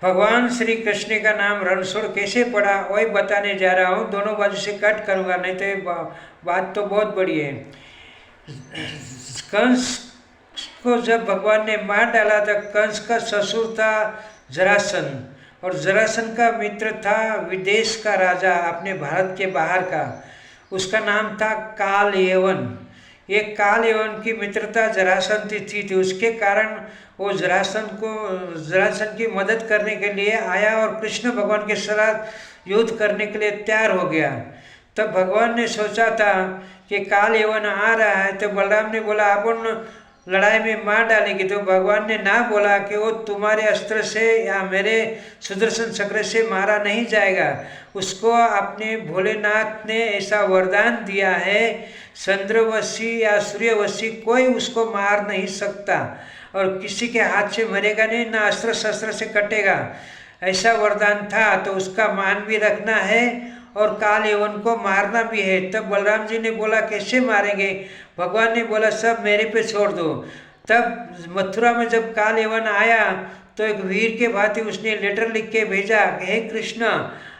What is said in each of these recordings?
भगवान श्री कृष्ण का नाम रणछोड़ कैसे पड़ा वही बताने जा रहा हूँ। दोनों बाजू से कट करूँगा, नहीं तो ये बात तो बहुत बड़ी है। कंस को जब भगवान ने मार डाला था, कंस का ससुर था जरासंध, और जरासंध का मित्र था विदेश का राजा, अपने भारत के बाहर का, उसका नाम था कालयवन। ये कालयवन की मित्रता जरासंध थी। उसके कारण वो जरासंध की मदद करने के लिए आया और कृष्ण भगवान के साथ युद्ध करने के लिए तैयार हो गया। तब भगवान ने सोचा था कि कालयवन आ रहा है, तो बलराम ने बोला अपन लड़ाई में मार डालेंगे। तो भगवान ने ना बोला कि वो तुम्हारे अस्त्र से या मेरे सुदर्शन चक्र से मारा नहीं जाएगा। उसको अपने भोलेनाथ ने ऐसा वरदान दिया है, चंद्रवशी या सूर्यवशी कोई उसको मार नहीं सकता और किसी के हाथ से मरेगा नहीं, ना अस्त्र शस्त्र से कटेगा, ऐसा वरदान था। तो उसका मान भी रखना है और कालयवन को मारना भी है। तब बलराम जी ने बोला कैसे मारेंगे? भगवान ने बोला सब मेरे पे छोड़ दो। तब मथुरा में जब कालयवन आया तो एक वीर के भांति उसने लेटर लिख के भेजा कि हे कृष्ण,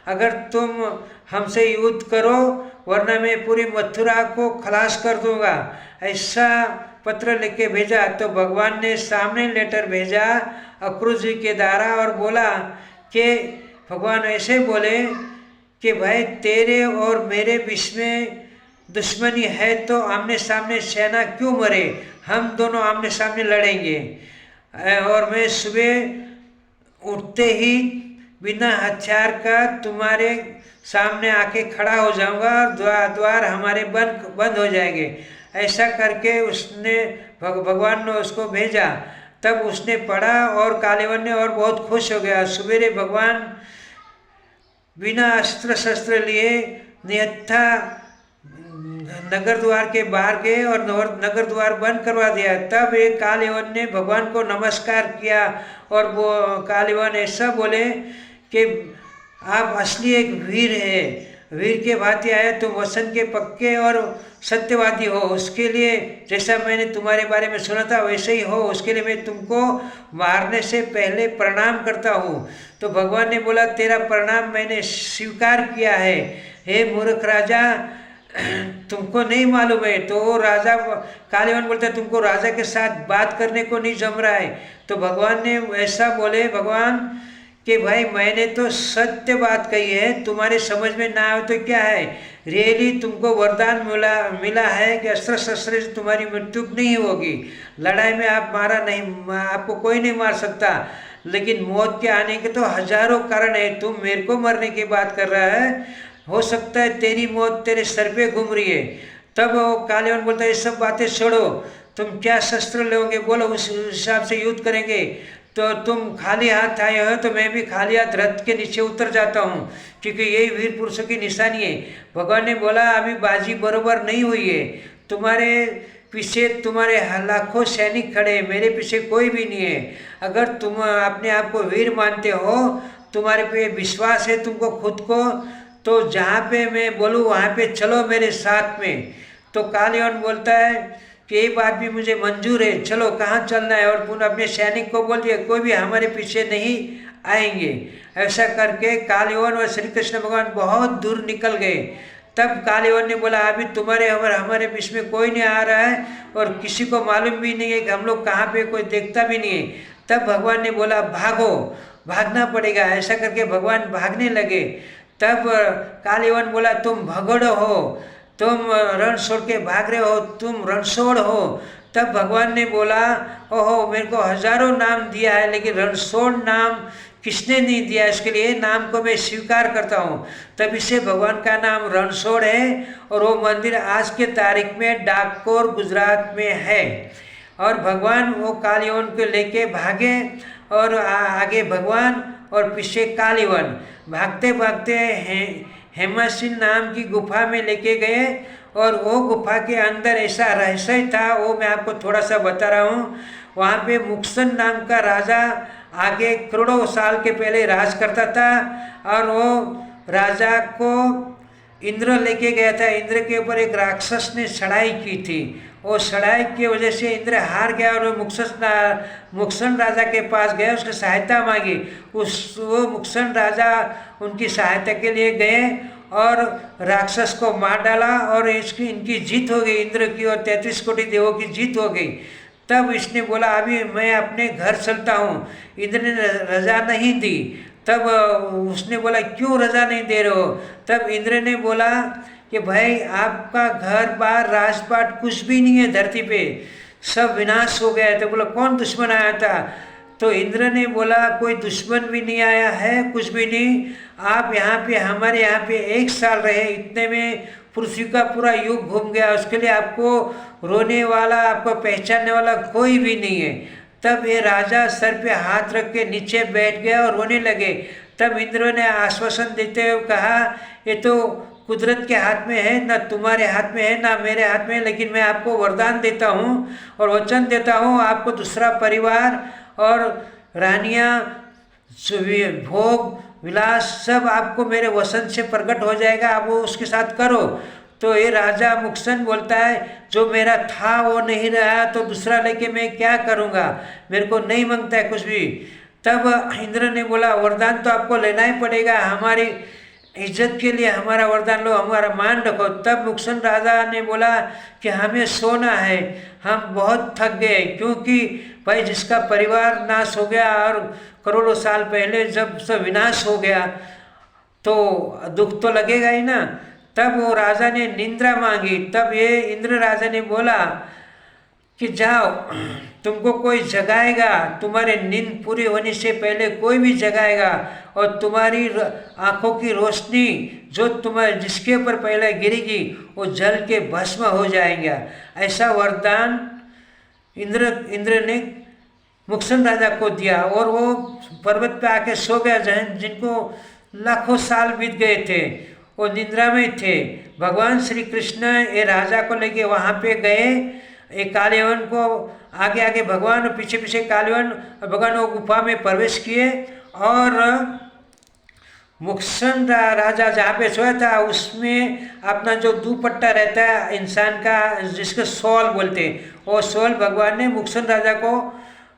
अगर तुम हमसे युद्ध करो वरना मैं पूरी मथुरा को खलास कर दूंगा, ऐसा पत्र लिख के भेजा। तो भगवान ने सामने लेटर भेजा अक्रूर जी के द्वारा और बोला कि भगवान ऐसे बोले कि भाई तेरे और मेरे बीच में दुश्मनी है तो आमने सामने सेना क्यों मरे, हम दोनों आमने सामने लड़ेंगे और मैं सुबह उठते ही बिना हथियार का तुम्हारे सामने आके खड़ा हो जाऊंगा और द्वार हमारे बंद हो जाएंगे। ऐसा करके उसने भगवान ने उसको भेजा। तब उसने पढ़ा और कालयवन ने और बहुत खुश हो गया। सवेरे भगवान बिना अस्त्र शस्त्र लिए निहत्था नगर द्वार के बाहर गए और नगर द्वार बंद करवा दिया। तब एक कालयवन ने भगवान को नमस्कार किया और वो कालयवन ऐसा बोले कि आप असली एक वीर है, वीर के भांति आए, तुम वचन के पक्के और सत्यवादी हो, उसके लिए जैसा मैंने तुम्हारे बारे में सुना था वैसे ही हो, उसके लिए मैं तुमको मारने से पहले प्रणाम करता हूँ। तो भगवान ने बोला तेरा प्रणाम मैंने स्वीकार किया है। हे मूर्ख राजा, तुमको नहीं मालूम है। तो वो राजा कालयवन बोलता है तुमको राजा के साथ बात करने को नहीं जम रहा है। तो भगवान ने ऐसा बोले भगवान कि भाई मैंने तो सत्य बात कही है, तुम्हारे समझ में ना आए तो क्या है, रियली तुमको वरदान मिला है कि अस्त्र शस्त्र से तुम्हारी मृत्यु नहीं होगी, लड़ाई में आपको कोई नहीं मार सकता, लेकिन मौत के आने के तो हजारों कारण है। तुम मेरे को मरने की बात कर रहा है, हो सकता है तेरी मौत तेरे सर पे घूम रही है। तब वो कालयवन बोलता है ये सब बातें छोड़ो, तुम क्या शस्त्र लोगे, बोलो उस हिसाब से युद्ध करेंगे। तो तुम खाली हाथ आए हो तो मैं भी खाली हाथ रथ के नीचे उतर जाता हूँ, क्योंकि यही वीर पुरुषों की निशानी है। भगवान ने बोला अभी बाजी बरोबर नहीं हुई है, तुम्हारे पीछे तुम्हारे लाखों सैनिक खड़े, मेरे पीछे कोई भी नहीं है। अगर तुम अपने आप को वीर मानते हो, तुम्हारे पे विश्वास है तुमको खुद को, तो जहाँ पे मैं बोलूँ वहाँ पे चलो मेरे साथ में। तो कालयवन बोलता है कि ये बात भी मुझे मंजूर है, चलो कहाँ चलना है। और पुनः अपने सैनिक को बोल दिया कोई भी हमारे पीछे नहीं आएंगे। ऐसा करके कालयवन और श्री कृष्ण भगवान बहुत दूर निकल गए। तब कालयवन ने बोला अभी तुम्हारे हमारे बीच में कोई नहीं आ रहा है और किसी को मालूम भी नहीं है कि हम लोग कहाँ पे, कोई देखता भी नहीं है। तब भगवान ने बोला भागो, भागना पड़ेगा। ऐसा करके भगवान भागने लगे। तब कालयवन बोला तुम भगड़ हो, तुम रण छोड़ के भाग रहे हो, तुम रणछोड़ हो। तब भगवान ने बोला ओहो मेरे को हजारों नाम दिया है, लेकिन रणछोड़ नाम किसने नहीं दिया, इसके लिए नाम को मैं स्वीकार करता हूँ। तब इससे भगवान का नाम रणछोड़ है और वो मंदिर आज के तारीख में डाकोर गुजरात में है। और भगवान वो कालयवन को लेके भागे और आगे भगवान और पीछे कालयवन भागते भागते हेमासीन नाम की गुफा में लेके गए। और वो गुफा के अंदर ऐसा रहस्य था, वो मैं आपको थोड़ा सा बता रहा हूँ। वहाँ पे मुक्सन नाम का राजा आगे करोड़ों साल के पहले राज करता था और वो राजा को इंद्र लेके गया था। इंद्र के ऊपर एक राक्षस ने चढ़ाई की थी। और सड़ाई की वजह से इंद्र हार गया और वो मुक्सन राजा के पास गए, उसकी सहायता मांगी। वो मुक्सन राजा उनकी सहायता के लिए गए और राक्षस को मार डाला और इनकी जीत हो गई, इंद्र की और 33 कोटि देवों की जीत हो गई। तब इसने बोला अभी मैं अपने घर चलता हूँ। इंद्र ने रजा नहीं दी। तब उसने बोला क्यों रजा नहीं दे रहे हो? तब इंद्र ने बोला कि भाई आपका घर बार राजपाट कुछ भी नहीं है धरती पे, सब विनाश हो गया है। तो बोला कौन दुश्मन आया था? तो इंद्र ने बोला कोई दुश्मन भी नहीं आया है, कुछ भी नहीं। आप यहाँ पे हमारे यहाँ पे 1 साल रहे, इतने में पृथ्वी का पूरा युग घूम गया। उसके लिए आपको रोने वाला, आपको पहचानने वाला कोई भी नहीं है। तब ये राजा सर पे हाथ रख के नीचे बैठ गया और रोने लगे। तब इंद्र ने आश्वासन देते हुए कहा ये तो कुदरत के हाथ में है, ना तुम्हारे हाथ में है ना मेरे हाथ में है, लेकिन मैं आपको वरदान देता हूँ और वचन देता हूँ आपको दूसरा परिवार और रानियाँ, भोग विलास सब आपको मेरे वचन से प्रकट हो जाएगा, आप वो उसके साथ करो। तो ये राजा मुक्सन बोलता है जो मेरा था वो नहीं रहा तो दूसरा लेके मैं क्या करूँगा, मेरे को नहीं मांगता है कुछ भी। तब इंद्र ने बोला वरदान तो आपको लेना ही पड़ेगा, हमारी इज्जत के लिए हमारा वरदान लो, हमारा मान रखो। तब मुक्सन राजा ने बोला कि हमें सोना है, हम बहुत थक गए, क्योंकि भाई जिसका परिवार नाश हो गया और करोड़ों साल पहले जब सब विनाश हो गया तो दुख तो लगेगा ही ना। तब वो राजा ने निंद्रा मांगी। तब ये इंद्र राजा ने बोला कि जाओ तुमको कोई जगाएगा, तुम्हारे नींद पूरी होने से पहले कोई भी जगाएगा और तुम्हारी आंखों की रोशनी जो तुम्हारे जिसके ऊपर पहले गिरेगी वो जल के भस्म हो जाएगा। ऐसा वरदान इंद्र ने मुक्सन राजा को दिया और वो पर्वत पे आके सो गया। जिनको लाखों साल बीत गए थे वो निद्रा में थे। भगवान श्री कृष्ण ये राजा को लेके वहाँ पे गए, एक कालीवन को आगे आगे भगवान और पीछे पीछे कालीवन, भगवान वो गुफा में प्रवेश किए और मुक्सन राजा जहाँ पे सोया था उसमें अपना जो दुपट्टा रहता है इंसान का जिसको सोल बोलते हैं, वो सोल भगवान ने मुक्सन राजा को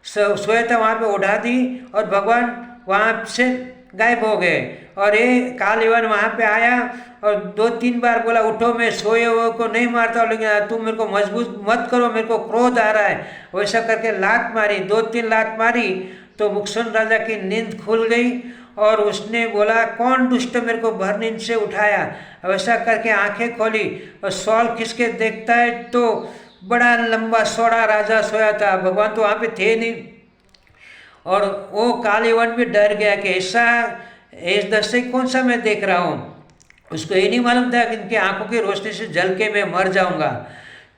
सोया था वहाँ पे उठा दी और भगवान वहाँ से गायब हो गए। और ये कालीवन वहाँ पे आया और 2-3 बार बोला उठो, मैं सोए हुए को नहीं मारता हूँ, लेकिन तुम मेरे को मजबूत मत करो, मेरे को क्रोध आ रहा है। वैसा करके लात मारी, 2-3 लात मारी तो मुक्सन राजा की नींद खुल गई और उसने बोला कौन दुष्ट मेरे को भर नींद से उठाया। वैसा करके आंखें खोली और सॉल खींच के देखता है तो बड़ा लंबा सोड़ा राजा सोया था, भगवान तो वहाँ पे थे नहीं। और वो कालीवन भी डर गया कि ऐसा इस दृश्य कौन सा मैं देख रहा हूँ। उसको ये नहीं मालूम था कि इनकी आंखों की रोशनी से जल के मैं मर जाऊंगा,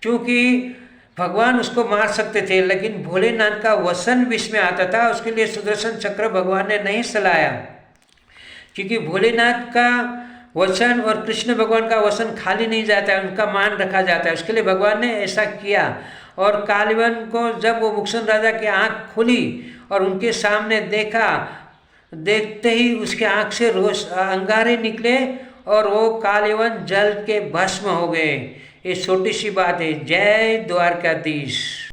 क्योंकि भगवान उसको मार सकते थे लेकिन भोलेनाथ का वसन विष में आता था। उसके लिए सुदर्शन चक्र भगवान ने नहीं चलाया, क्योंकि भोलेनाथ का वचन और कृष्ण भगवान का वचन खाली नहीं जाता है, उनका मान रखा जाता है। उसके लिए भगवान ने ऐसा किया। और कालीवन को जब वो मुक्सन राजा की आँख खुली और उनके सामने देखा, देखते ही उसके आँख से अंगारे निकले और वो कालीवन जल के भस्म हो गए। ये छोटी सी बात है। जय द्वारकाधीश।